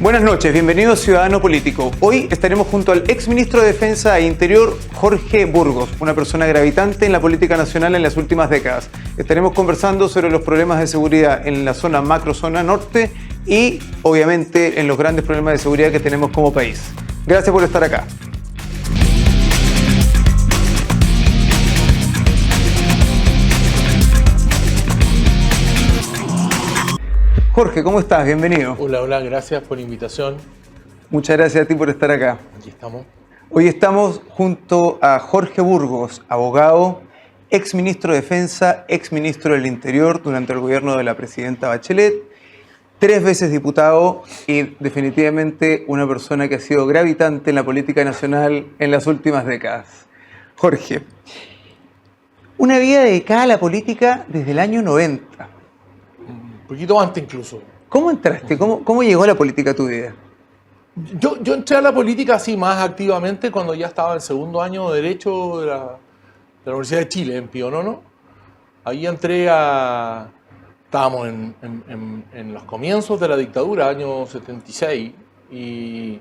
Buenas noches, bienvenido Ciudadano Político. Hoy estaremos junto al exministro de Defensa e Interior, Jorge Burgos, una persona gravitante en la política nacional en las últimas décadas. Estaremos conversando sobre los problemas de seguridad en la zona macrozona norte y, obviamente, en los grandes problemas de seguridad que tenemos como país. Gracias por estar acá. Jorge, ¿cómo estás? Bienvenido. Hola, hola, gracias por la invitación. Muchas gracias a ti por estar acá. Aquí estamos. Hoy estamos junto a Jorge Burgos, abogado, exministro de Defensa, exministro del Interior durante el gobierno de la presidenta Bachelet, 3 veces diputado y definitivamente una persona que ha sido gravitante en la política nacional en las últimas décadas. Jorge, una vida dedicada a la política desde el año 90. Un poquito antes incluso. ¿Cómo entraste? ¿Cómo llegó la política a tu vida? Yo entré a la política así más activamente cuando ya estaba en el segundo año de Derecho de la Universidad de Chile, en Pío Nono. Ahí estábamos en los comienzos de la dictadura, año 76, y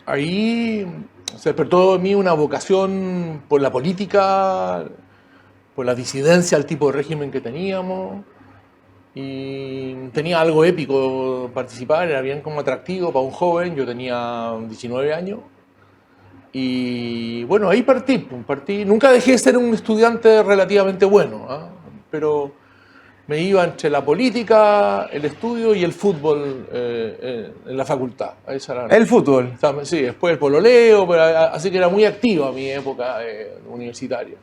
ahí se despertó en mí una vocación por la política, por la disidencia al tipo de régimen que teníamos. Y tenía algo épico participar, era bien como atractivo para un joven, yo tenía 19 años. Y bueno, ahí partí. Nunca dejé de ser un estudiante relativamente bueno, pero me iba entre la política, el estudio y el fútbol en la facultad. ¿El fútbol? Sí, después el pololeo, pero, así que era muy activa mi época universitaria.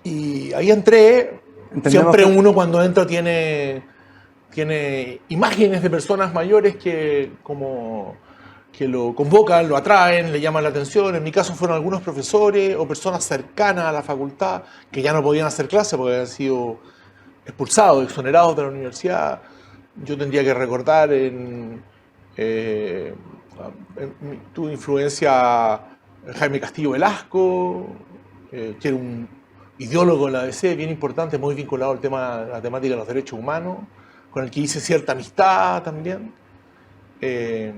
Y ahí entré. Siempre uno cuando entra tiene imágenes de personas mayores que lo convocan, lo atraen, le llaman la atención. En mi caso fueron algunos profesores o personas cercanas a la facultad que ya no podían hacer clase porque habían sido expulsados, exonerados de la universidad. Yo tendría que recordar tuve influencia Jaime Castillo Velasco, que era un ideólogo de la ADC, bien importante, muy vinculado al tema, a la temática de los derechos humanos, con el que hice cierta amistad también. El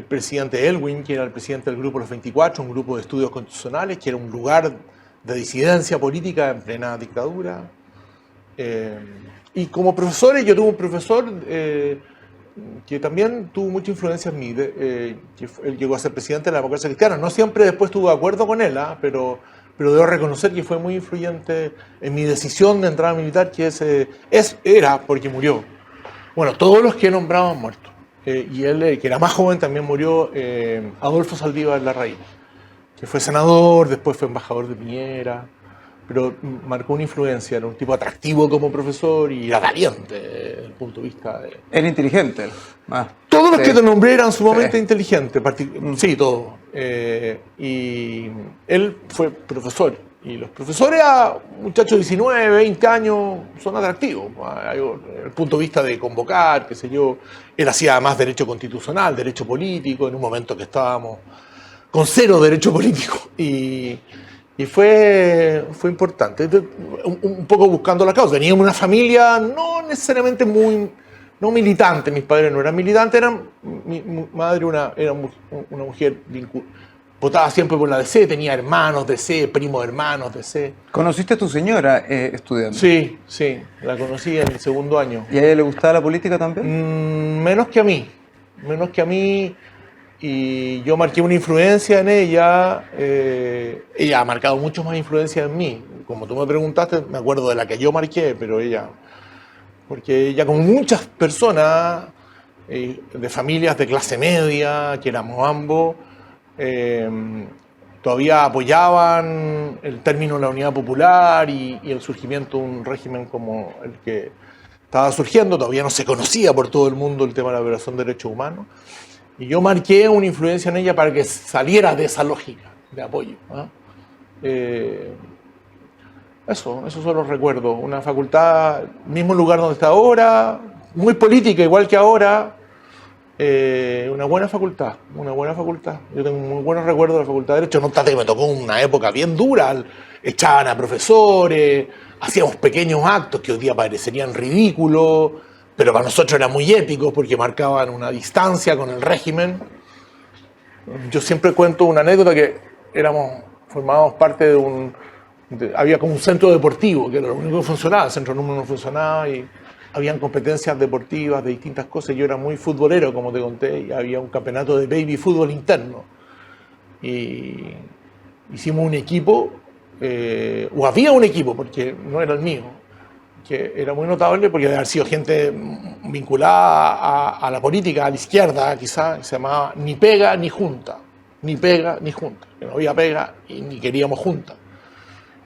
presidente Elwin, que era el presidente del Grupo Los 24, un grupo de estudios constitucionales, que era un lugar de disidencia política en plena dictadura. Y como profesores, yo tuve un profesor que también tuvo mucha influencia en mí. Él llegó a ser presidente de la democracia cristiana. No siempre después estuve de acuerdo con él, pero debo reconocer que fue muy influyente en mi decisión de entrar a militar, que era porque murió. Bueno, todos los que he nombrado han muerto. Y él, que era más joven, también murió, Adolfo Saldívar Larraín, que fue senador, después fue embajador de Piñera, pero marcó una influencia, era un tipo atractivo como profesor y era valiente desde el punto de vista de... Era inteligente. Todos los que te nombré eran sumamente inteligentes, sí, todos. Y él fue profesor. Y los profesores a muchachos de 19, 20 años son atractivos. Desde el punto de vista de convocar, qué sé yo. Él hacía más derecho constitucional, derecho político, en un momento que estábamos con 0 derecho político. Y fue importante. Entonces, un poco buscando la causa. Teníamos una familia no necesariamente no militante, mis padres no eran militantes, mi madre era una mujer votada siempre por la DC, tenía hermanos DC, primos hermanos DC. ¿Conociste a tu señora estudiando? Sí, la conocí en el segundo año. ¿Y a ella le gustaba la política también? Menos que a mí, y yo marqué una influencia en ella. Ella ha marcado mucho más influencia en mí. Como tú me preguntaste, me acuerdo de la que yo marqué, pero ella... Porque ella, como muchas personas de familias de clase media, que éramos ambos, todavía apoyaban el término de la unidad popular y el surgimiento de un régimen como el que estaba surgiendo. Todavía no se conocía por todo el mundo el tema de la violación de derechos humanos. Y yo marqué una influencia en ella para que saliera de esa lógica de apoyo. Eso solo recuerdo. Una facultad, mismo lugar donde está ahora, muy política, igual que ahora. Una buena facultad. Yo tengo muy buenos recuerdos de la Facultad de Derecho. No obstante que me tocó una época bien dura. Echaban a profesores, hacíamos pequeños actos que hoy día parecerían ridículos, pero para nosotros era muy épico porque marcaban una distancia con el régimen. Yo siempre cuento una anécdota que formábamos parte de había como un centro deportivo, que era lo único que funcionaba, el centro número no funcionaba y habían competencias deportivas de distintas cosas. Yo era muy futbolero, como te conté, y había un campeonato de baby fútbol interno. Y hicimos un equipo, o había un equipo, porque no era el mío, que era muy notable porque había sido gente vinculada a la política, a la izquierda, quizás, se llamaba Ni Pega ni Junta. Ni Pega ni Junta. Que no había pega y ni queríamos junta.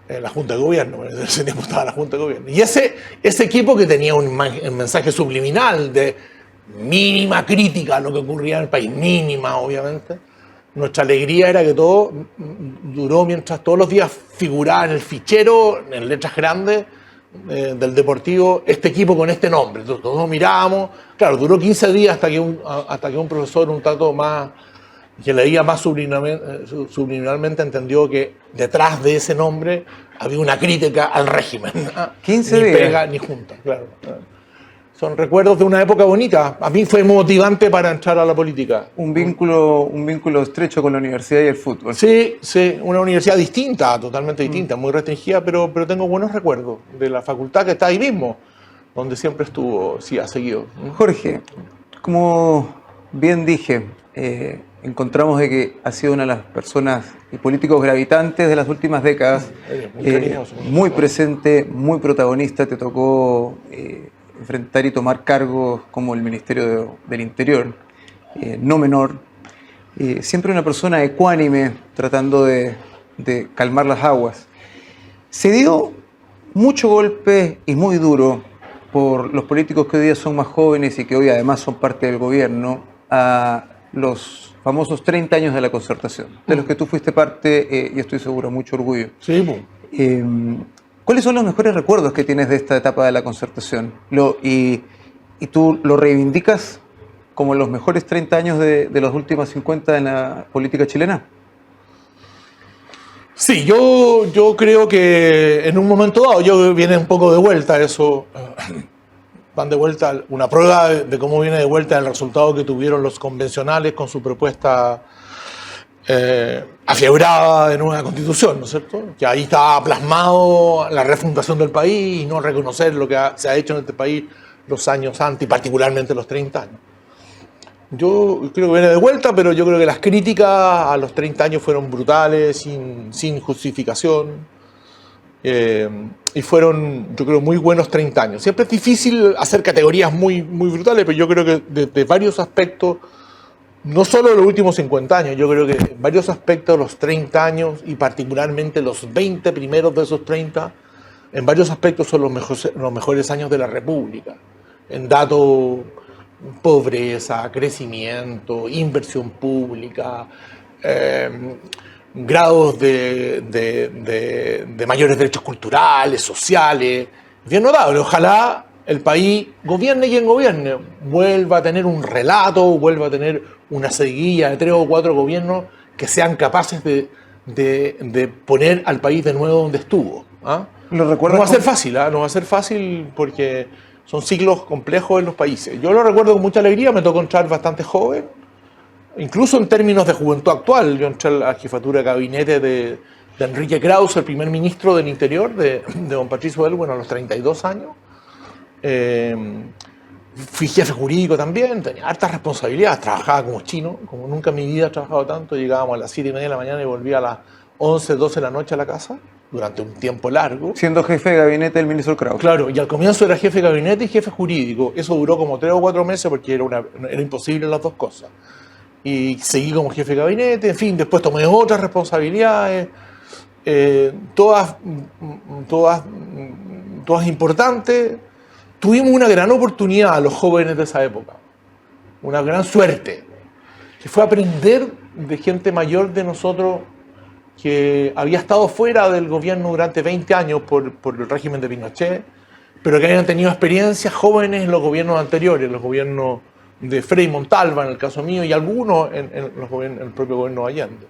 La Junta de Gobierno, en ese tiempo estaba la Junta de Gobierno. Y ese equipo que tenía un mensaje subliminal de mínima crítica a lo que ocurría en el país, mínima obviamente. Nuestra alegría era que todo duró mientras todos los días figuraba en el fichero, en letras grandes, del Deportivo, este equipo con este nombre. Entonces, todos mirábamos, claro, duró 15 días hasta que un profesor, un tanto más, que leía más subliminalmente, entendió que detrás de ese nombre había una crítica al régimen. 15 días. Ni días. pega ni junta, claro. Son recuerdos de una época bonita. A mí fue motivante para entrar a la política. Un vínculo estrecho con la universidad y el fútbol. Sí, una universidad distinta, totalmente distinta, muy restringida, pero tengo buenos recuerdos de la facultad que está ahí mismo, donde siempre estuvo, sí, ha seguido. Jorge, como bien dije, encontramos de que ha sido una de las personas y políticos gravitantes de las últimas décadas, muy presente, muy protagonista. Te tocó enfrentar y tomar cargos como el Ministerio del Interior, no menor. Siempre una persona ecuánime, tratando de calmar las aguas. Se dio mucho golpe y muy duro por los políticos que hoy día son más jóvenes y que hoy además son parte del gobierno, a los famosos 30 años de la Concertación, de los que tú fuiste parte, y estoy seguro, mucho orgullo. Sí, ¿Cuáles son los mejores recuerdos que tienes de esta etapa de la Concertación? ¿Y tú lo reivindicas como los mejores 30 años de los últimos 50 en la política chilena? Sí, yo creo que en un momento dado, viene un poco de vuelta eso, van de vuelta, una prueba de cómo viene de vuelta el resultado que tuvieron los convencionales con su propuesta afiebrada de nueva constitución, ¿no es cierto? Que ahí estaba plasmado la refundación del país y no reconocer lo que se ha hecho en este país los años antes, y particularmente los 30 años. Yo creo que viene de vuelta, pero yo creo que las críticas a los 30 años fueron brutales, sin justificación, y fueron, yo creo, muy buenos 30 años. Siempre es difícil hacer categorías muy brutales, pero yo creo que de varios aspectos, no solo de los últimos 50 años, yo creo que en varios aspectos los 30 años, y particularmente los 20 primeros de esos 30, en varios aspectos son los mejores años de la República. En datos, pobreza, crecimiento, inversión pública, grados de mayores derechos culturales, sociales, bien notable. Ojalá el país, gobierne quien gobierne, vuelva a tener un relato, vuelva a tener una seguidilla de 3 o 4 gobiernos que sean capaces de poner al país de nuevo donde estuvo. ¿Lo no va a ser fácil, no va a ser fácil porque son ciclos complejos en los países. Yo lo recuerdo con mucha alegría, me tocó entrar bastante joven, incluso en términos de juventud actual. Yo entré a la jefatura de gabinete de Enrique Krauss, el primer ministro del Interior, de don Patricio Aylwin, a los 32 años. Fui jefe jurídico también, tenía hartas responsabilidades, trabajaba como chino, como nunca en mi vida he trabajado tanto. Llegábamos a las 7:30 de la mañana y volvía a las 11, 12 de la noche a la casa, durante un tiempo largo. Siendo jefe de gabinete del ministro Krauss. Claro, y al comienzo era jefe de gabinete y jefe jurídico. Eso duró como 3 o 4 meses porque era imposible las dos cosas. Y seguí como jefe de gabinete, en fin, después tomé otras responsabilidades, todas importantes. Tuvimos una gran oportunidad los jóvenes de esa época, una gran suerte, que fue aprender de gente mayor de nosotros que había estado fuera del gobierno durante 20 años por el régimen de Pinochet, pero que habían tenido experiencias jóvenes en los gobiernos anteriores, los gobiernos de Frei Montalva, en el caso mío, y algunos en el propio gobierno de Allende.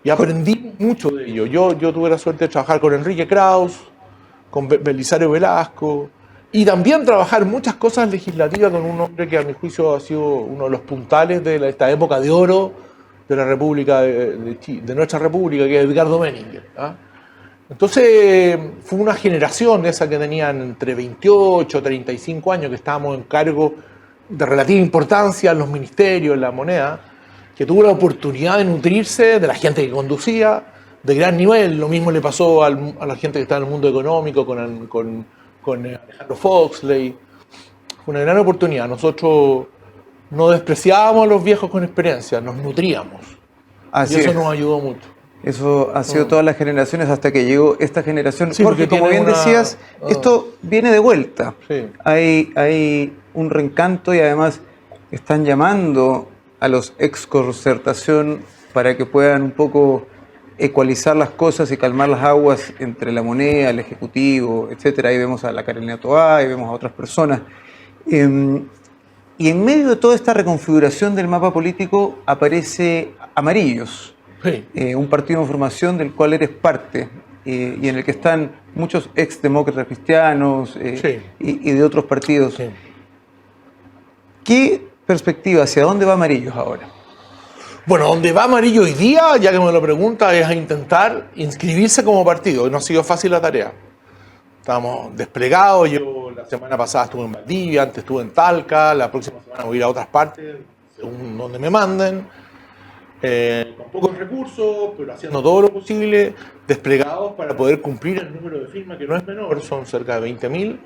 Y aprendí mucho de ello. Yo tuve la suerte de trabajar con Enrique Krauss, con Belisario Velasco, Y también trabajar muchas cosas legislativas con un hombre que a mi juicio ha sido uno de los puntales de esta época de oro de la República de nuestra República, que es Edgardo Menninger. ¿Ah? Entonces fue una generación esa que tenían entre 28 y 35 años, que estábamos en cargo de relativa importancia en los ministerios, en la moneda, que tuvo la oportunidad de nutrirse de la gente que conducía, de gran nivel. Lo mismo le pasó a la gente que está en el mundo económico con Alejandro Foxley. Fue una gran oportunidad. Nosotros no despreciábamos a los viejos con experiencia, nos nutríamos. Así y eso es. nos ayudó mucho. Eso ha sido todas las generaciones hasta que llegó esta generación. Sí, Jorge, como bien decías, una... esto viene de vuelta. Sí. Hay un reencanto y además están llamando a los ex concertación para que puedan un poco ecualizar las cosas y calmar las aguas entre la moneda, el ejecutivo, etcétera. Ahí vemos a la Carolina Toá, ahí vemos a otras personas. Y en medio de toda esta reconfiguración del mapa político aparece Amarillos, Sí. un partido en formación del cual eres parte y en el que están muchos ex demócratas cristianos Sí. y de otros partidos. Sí. ¿Qué perspectiva, hacia dónde va Amarillos ahora? Bueno, donde va Amarillo hoy día, ya que me lo pregunta, es a intentar inscribirse como partido. No ha sido fácil la tarea. Estamos desplegados. Yo la semana pasada estuve en Valdivia, antes estuve en Talca, la próxima semana voy a ir a otras partes, según donde me manden. Con pocos recursos, pero haciendo todo lo posible, desplegados para poder cumplir el número de firmas, que no es menor, son cerca de 20.000,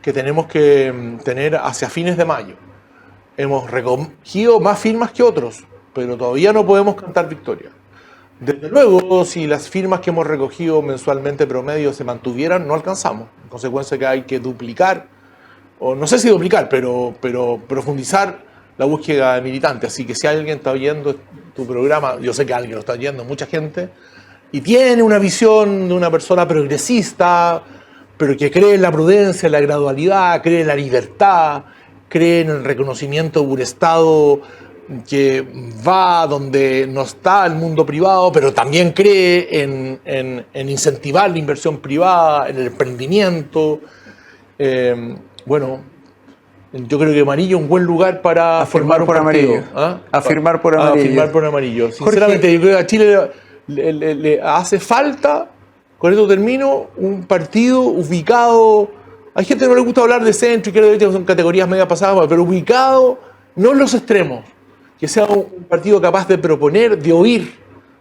que tenemos que tener hacia fines de mayo. Hemos recogido más firmas que otros, pero todavía no podemos cantar victoria. Desde luego, si las firmas que hemos recogido mensualmente promedio se mantuvieran, no alcanzamos. En consecuencia que hay que duplicar, o no sé si duplicar, pero profundizar la búsqueda de militantes. Así que si alguien está oyendo tu programa, yo sé que alguien lo está oyendo, mucha gente, y tiene una visión de una persona progresista, pero que cree en la prudencia, en la gradualidad, cree en la libertad, cree en el reconocimiento de un Estado que va donde no está el mundo privado, pero también cree en incentivar la inversión privada, en el emprendimiento. Bueno, yo creo que Amarillo es un buen lugar para formar un por partido. Amarillo. ¿Ah? Afirmar por Amarillo. Afirmar por Amarillo. Jorge, Sinceramente, yo creo que a Chile le hace falta, con esto termino, un partido ubicado. Hay gente que no le gusta hablar de centro y creo que son categorías media pasadas, pero ubicado no en los extremos. Que sea un partido capaz de proponer, de oír,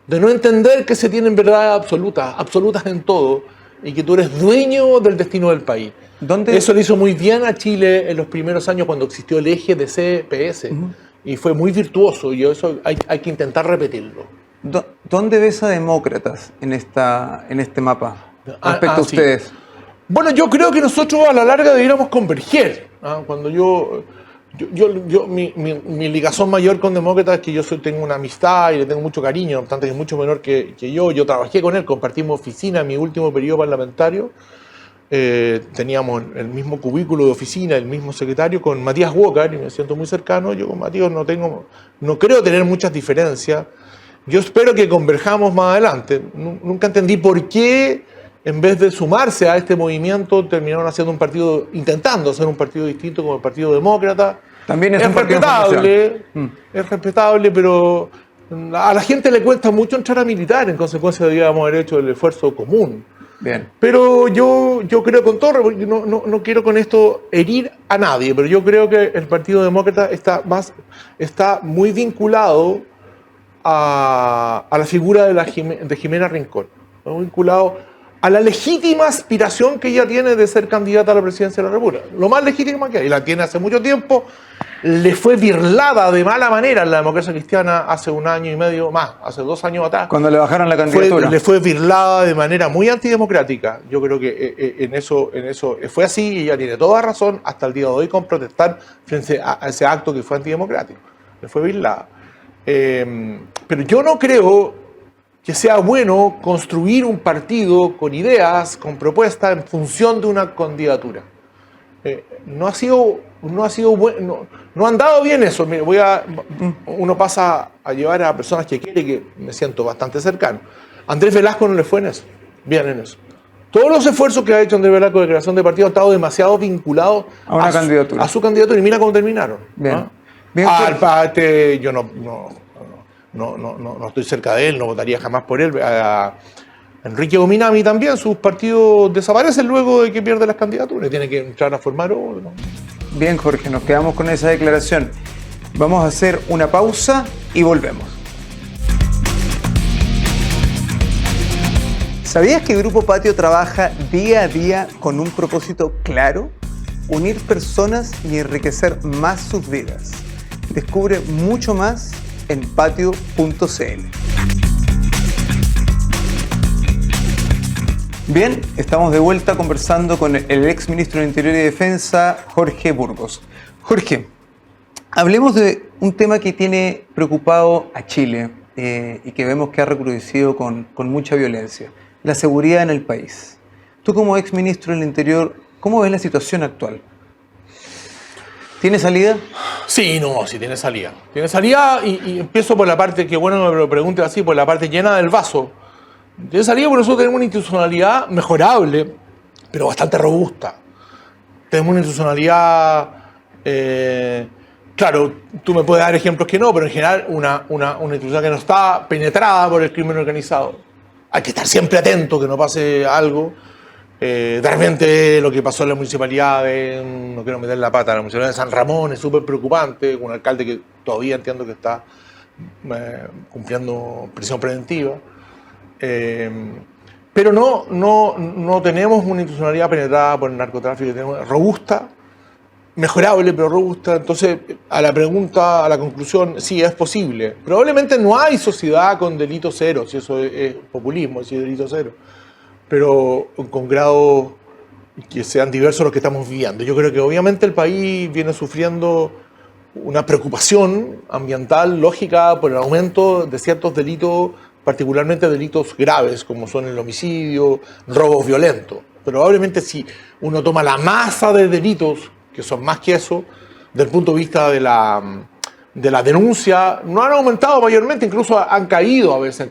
de no entender que se tienen verdades absolutas en todo, y que tú eres dueño del destino del país. Eso le hizo muy bien a Chile en los primeros años cuando existió el eje de CPS, y fue muy virtuoso, y eso hay que intentar repetirlo. ¿Dónde ves a demócratas en este mapa respecto a ustedes? Sí. Bueno, yo creo que nosotros a la larga debiéramos converger. ¿Ah? Cuando mi ligazón mayor con demócratas es que yo tengo una amistad y le tengo mucho cariño, no obstante que es mucho menor que yo. Yo trabajé con él, compartimos oficina en mi último periodo parlamentario. Teníamos el mismo cubículo de oficina, el mismo secretario, con Matías Walker, y me siento muy cercano. Yo con Matías no creo tener muchas diferencias. Yo espero que converjamos más adelante. Nunca entendí por qué, en vez de sumarse a este movimiento, terminaron intentando hacer un partido distinto como el Partido Demócrata. También es un partido respetable, es respetable, pero a la gente le cuesta mucho entrar a militar, en consecuencia debíamos haber hecho el esfuerzo común. Bien. Pero yo creo con todo, no quiero con esto herir a nadie, pero yo creo que el Partido Demócrata está muy vinculado a la figura de Jimena Rincón, muy vinculado a la legítima aspiración que ella tiene de ser candidata a la presidencia de la República. Lo más legítima que hay, la tiene hace mucho tiempo, le fue birlada de mala manera en la democracia cristiana hace 1 año y medio más, hace 2 años atrás. Cuando le bajaron la candidatura. Le fue birlada de manera muy antidemocrática. Yo creo que en eso fue así, y ella tiene toda razón hasta el día de hoy con protestar frente a ese acto que fue antidemocrático. Le fue birlada. Pero yo no creo que sea bueno construir un partido con ideas, con propuestas en función de una candidatura. No ha andado bien eso. Uno pasa a llevar a personas que quiere, que me siento bastante cercano. Andrés Velasco no le fue en eso, bien en eso. Todos los esfuerzos que ha hecho Andrés Velasco de creación de partido han estado demasiado vinculados a una candidatura. A su candidatura, y mira cómo terminaron. Bien. ¿Ah? Bien, yo no estoy cerca de él, no votaría jamás por él. A Enrique Gominami también, sus partidos desaparecen luego de que pierde las candidaturas, tiene que entrar a formar otro, ¿no? Bien, Jorge, nos quedamos con esa declaración. Vamos a hacer una pausa y volvemos. ¿Sabías que Grupo Patio trabaja día a día con un propósito claro? Unir personas y enriquecer más sus vidas. Descubre mucho más en patio.cl. Bien, estamos de vuelta conversando con el ex ministro del Interior y Defensa, Jorge Burgos. Jorge, hablemos de un tema que tiene preocupado a Chile y que vemos que ha recrudecido con mucha violencia: la seguridad en el país. Tú, como ex ministro del Interior, ¿cómo ves la situación actual? ¿Tiene salida? Sí, tiene salida. Tiene salida y empiezo por la parte, que bueno me lo preguntes así, por la parte llena del vaso. Tiene salida porque nosotros tenemos una institucionalidad mejorable, pero bastante robusta. Tenemos una institucionalidad, claro, tú me puedes dar ejemplos que no, pero en general una institución que no está penetrada por el crimen organizado. Hay que estar siempre atento que no pase algo. De repente lo que pasó en la municipalidad no quiero meter la pata, la municipalidad de San Ramón es súper preocupante, con un alcalde que todavía entiendo que está cumpliendo prisión preventiva. Pero no tenemos una institucionalidad penetrada por el narcotráfico, tenemos robusta, mejorable pero robusta. Entonces, a la pregunta, a la conclusión, sí, es posible. Probablemente no hay sociedad con delito cero, si eso es populismo, si es delito cero, pero con grados que sean diversos los que estamos viviendo. Yo creo que obviamente el país viene sufriendo una preocupación ambiental lógica por el aumento de ciertos delitos, particularmente delitos graves, como son el homicidio, robos violentos. Probablemente si uno toma la masa de delitos, que son más que eso, desde el punto de vista de la denuncia, no han aumentado mayormente, incluso han caído a veces,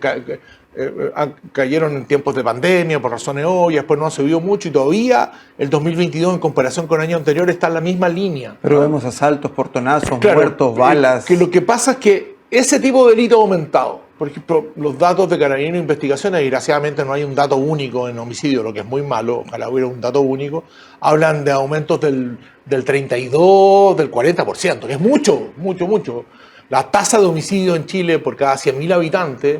cayeron en tiempos de pandemia por razones obvias, después no ha subido mucho y todavía el 2022 en comparación con el año anterior está en la misma línea. Pero vemos asaltos, portonazos, claro, muertos, balas. Que lo que pasa es que ese tipo de delito ha aumentado. Por ejemplo, los datos de Carabineros de Investigaciones, desgraciadamente no hay un dato único en homicidio, lo que es muy malo, ojalá hubiera un dato único, hablan de aumentos del 32, del 40%, que es mucho. La tasa de homicidio en Chile por cada 100.000 habitantes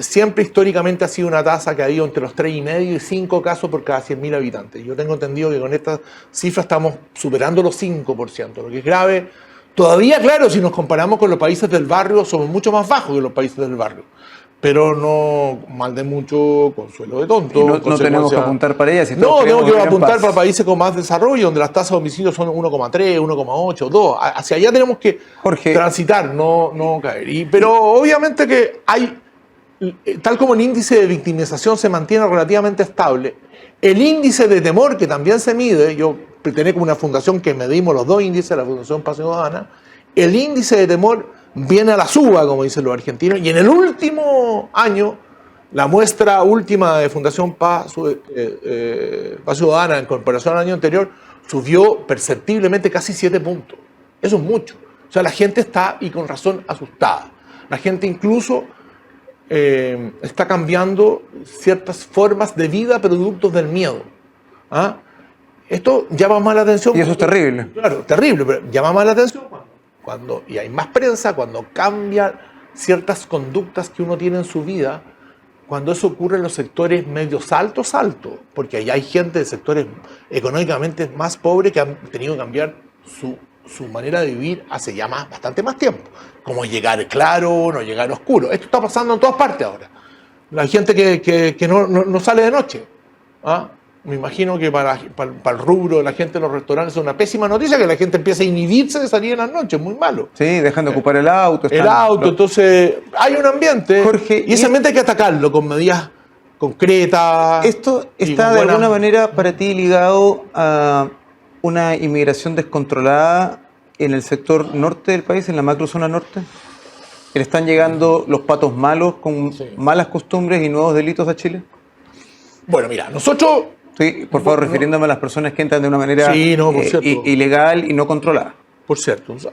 siempre históricamente ha sido una tasa que ha ido entre los 3,5 y 5 casos por cada 100.000 habitantes. Yo tengo entendido que con esta cifra estamos superando los 5%, lo que es grave. Todavía, claro, si nos comparamos con los países del barrio, somos mucho más bajos que los países del barrio. Pero no mal de mucho, consuelo de tonto. Y no tenemos que apuntar para ellas. No, tenemos que apuntar para países con más desarrollo, donde las tasas de homicidio son 1,3, 1,8, 2. Hacia allá tenemos que transitar, no caer. Pero obviamente que hay, tal como el índice de victimización se mantiene relativamente estable, el índice de temor, que también se mide, yo pertenezco a una fundación que medimos los dos índices, la Fundación Paz Ciudadana, el índice de temor viene a la suba, como dicen los argentinos, y en el último año, la muestra última de Fundación Paz Ciudadana en comparación al año anterior, subió perceptiblemente casi 7 puntos. Eso es mucho. O sea, la gente está, y con razón, asustada. La gente incluso está cambiando ciertas formas de vida productos del miedo. ¿Ah? Esto llama más la atención. Y eso es terrible. Claro, terrible, pero llama más la atención cuando y hay más prensa, cuando cambian ciertas conductas que uno tiene en su vida, cuando eso ocurre en los sectores medios altos, porque ahí hay gente de sectores económicamente más pobres que han tenido que cambiar su manera de vivir hace ya bastante más tiempo, como llegar claro, no llegar oscuro. Esto está pasando en todas partes ahora. La gente que no sale de noche. ¿Ah? Me imagino que para el rubro de la gente en los restaurantes es una pésima noticia que la gente empiece a inhibirse de salir en las noches, muy malo. Sí, dejan de ocupar el auto. Entonces hay un ambiente, Jorge, y ese ambiente hay que atacarlo con medidas concretas. ¿Esto está de alguna manera para ti ligado a una inmigración descontrolada en el sector norte del país, en la macrozona norte? ¿Le están llegando los patos malos con malas costumbres y nuevos delitos a Chile? Bueno, mira, nosotros... Estoy, por favor, refiriéndome a las personas que entran de una manera Sí, no, por cierto. ilegal y no controlada. Por cierto, o sea,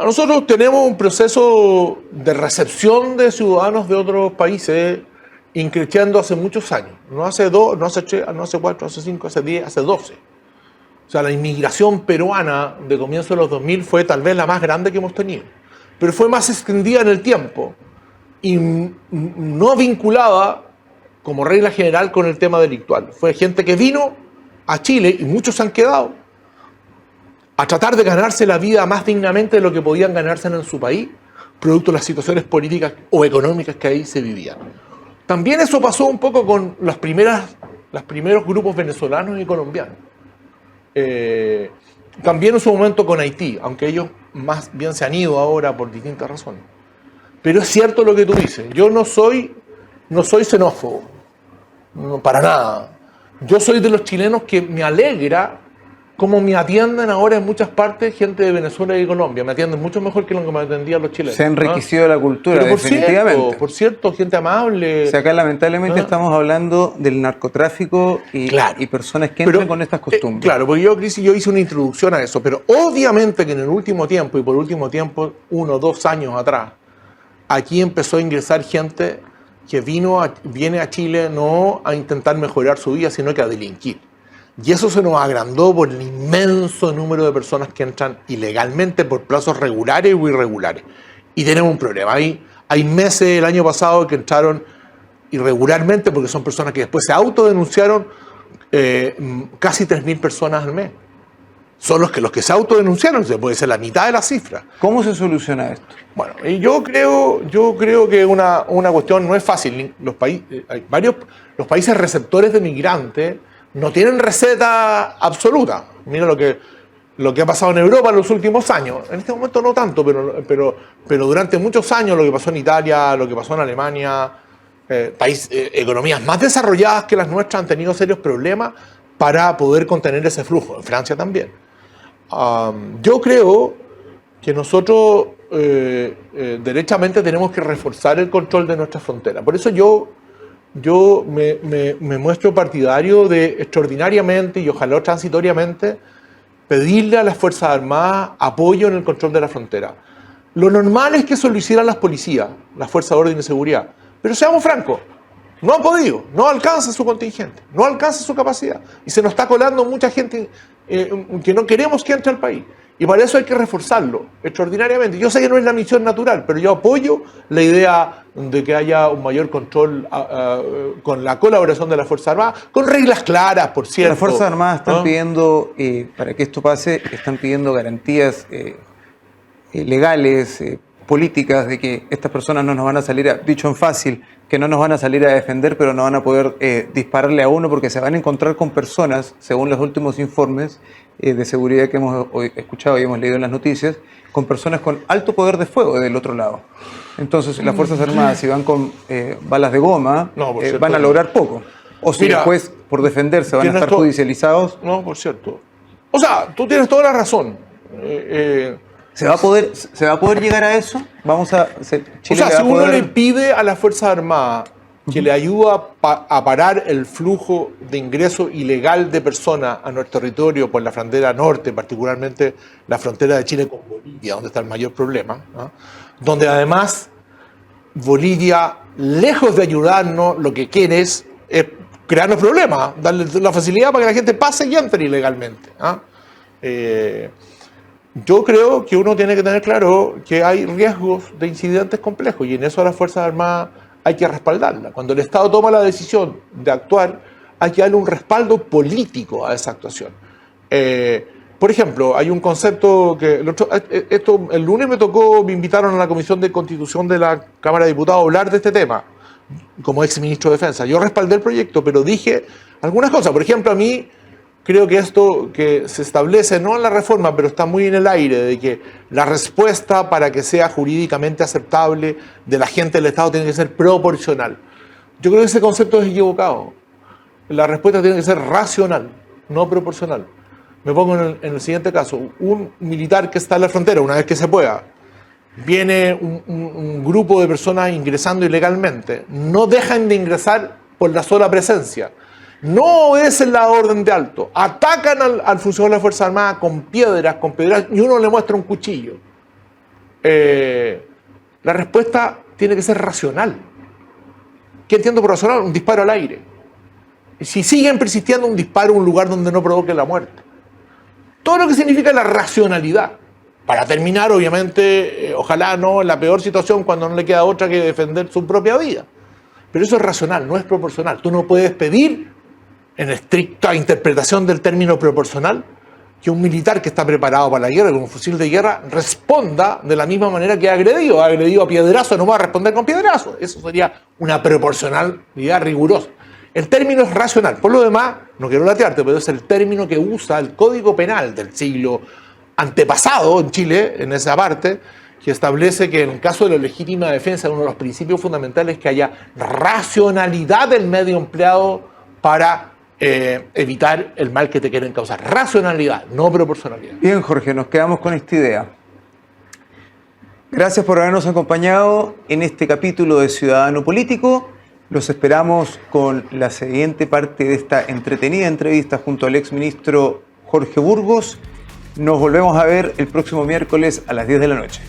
nosotros tenemos un proceso de recepción de ciudadanos de otros países increciendo hace muchos años. No hace 2, no hace 3, no hace 4, hace 5, hace 10, hace 12. O sea, la inmigración peruana de comienzo de los 2000 fue tal vez la más grande que hemos tenido. Pero fue más extendida en el tiempo y no vinculada como regla general con el tema delictual. Fue gente que vino a Chile, y muchos se han quedado, a tratar de ganarse la vida más dignamente de lo que podían ganarse en su país, producto de las situaciones políticas o económicas que ahí se vivían. También eso pasó un poco con los primeros grupos venezolanos y colombianos. También en su momento con Haití, aunque ellos más bien se han ido ahora por distintas razones. Pero es cierto lo que tú dices, yo no soy xenófobo, no, para nada. Yo soy de los chilenos que me alegra cómo me atienden ahora en muchas partes gente de Venezuela y Colombia. Me atienden mucho mejor que lo que me atendían los chilenos. Se ha enriquecido la cultura, pero definitivamente. Por cierto, gente amable. O sea, acá lamentablemente estamos hablando del narcotráfico y personas que entran con estas costumbres. Claro, porque yo hice una introducción a eso, pero obviamente que en el último tiempo, y por último tiempo, 1 o 2 años atrás, aquí empezó a ingresar gente que viene a Chile no a intentar mejorar su vida, sino que a delinquir. Y eso se nos agrandó por el inmenso número de personas que entran ilegalmente por plazos regulares o irregulares. Y tenemos un problema. Hay meses el año pasado que entraron irregularmente porque son personas que después se autodenunciaron, casi 3.000 personas al mes. Son los que se autodenunciaron, se puede ser la mitad de la cifra. ¿Cómo se soluciona esto? Bueno, yo creo que una cuestión no es fácil. Los países receptores de migrantes no tienen receta absoluta. Mira lo que ha pasado en Europa en los últimos años. En este momento no tanto, pero durante muchos años lo que pasó en Italia, lo que pasó en Alemania, economías más desarrolladas que las nuestras han tenido serios problemas para poder contener ese flujo. En Francia también. Yo creo que nosotros derechamente tenemos que reforzar el control de nuestras fronteras. Por eso yo me muestro partidario de extraordinariamente y ojalá transitoriamente pedirle a las Fuerzas Armadas apoyo en el control de la frontera. Lo normal es que eso lo hicieran las policías, las Fuerzas de Orden y Seguridad. Pero seamos francos, no han podido, no alcanza su contingente, no alcanza su capacidad. Y se nos está colando mucha gente que no queremos que entre al país. Y para eso hay que reforzarlo extraordinariamente. Yo sé que no es la misión natural, pero yo apoyo la idea de que haya un mayor control con la colaboración de las Fuerzas Armadas, con reglas claras, por cierto. Las Fuerzas Armadas están pidiendo, para que esto pase, están pidiendo garantías legales, políticas, de que estas personas no nos van a salir, dicho en fácil, que no nos van a salir a defender, pero no van a poder dispararle a uno porque se van a encontrar con personas, según los últimos informes de seguridad que hemos escuchado y hemos leído en las noticias, con personas con alto poder de fuego del otro lado. Entonces, las Fuerzas Armadas, si van con balas de goma, van a lograr poco. O si después, por defenderse, van a estar judicializados. No, por cierto. O sea, tú tienes toda la razón. ¿Se va a poder llegar a eso? Si uno le pide a las Fuerzas Armadas que le ayuda a parar el flujo de ingreso ilegal de personas a nuestro territorio por la frontera norte, particularmente la frontera de Chile con Bolivia, donde está el mayor problema, ¿no? Donde además Bolivia, lejos de ayudarnos, lo que quiere es crearnos problemas, darle la facilidad para que la gente pase y entre ilegalmente, ¿no? Yo creo que uno tiene que tener claro que hay riesgos de incidentes complejos y en eso a las Fuerzas Armadas hay que respaldarla. Cuando el Estado toma la decisión de actuar, hay que darle un respaldo político a esa actuación. Por ejemplo, hay un concepto que... el lunes me invitaron a la Comisión de Constitución de la Cámara de Diputados a hablar de este tema, como ex ministro de Defensa. Yo respaldé el proyecto, pero dije algunas cosas. Por ejemplo, a mí creo que esto que se establece, no en la reforma, pero está muy en el aire, de que la respuesta para que sea jurídicamente aceptable de la gente del Estado tiene que ser proporcional. Yo creo que ese concepto es equivocado. La respuesta tiene que ser racional, no proporcional. Me pongo en el siguiente caso. Un militar que está en la frontera, una vez que se pueda, viene un grupo de personas ingresando ilegalmente, no dejan de ingresar por la sola presencia. No obedecen la orden de alto. Atacan al funcionario de la Fuerza Armada con piedras, y uno le muestra un cuchillo. La respuesta tiene que ser racional. ¿Qué entiendo por racional? Un disparo al aire. Y si siguen persistiendo, un disparo a un lugar donde no provoque la muerte. Todo lo que significa la racionalidad. Para terminar, obviamente, ojalá no en la peor situación cuando no le queda otra que defender su propia vida. Pero eso es racional, no es proporcional. Tú no puedes pedir, en estricta interpretación del término proporcional, que un militar que está preparado para la guerra, con un fusil de guerra, responda de la misma manera que ha agredido. Ha agredido a piedrazo, no va a responder con piedrazo. Eso sería una proporcionalidad rigurosa. El término es racional. Por lo demás, no quiero latearte, pero es el término que usa el Código Penal del siglo antepasado en Chile, en esa parte, que establece que en el caso de la legítima defensa, uno de los principios fundamentales es que haya racionalidad del medio empleado para evitar el mal que te quieren causar. Racionalidad, no proporcionalidad. Bien, Jorge, nos quedamos con esta idea. Gracias por habernos acompañado en este capítulo de Ciudadano Político. Los esperamos con la siguiente parte de esta entretenida entrevista junto al exministro Jorge Burgos. Nos volvemos a ver el próximo miércoles a las 10 de la noche.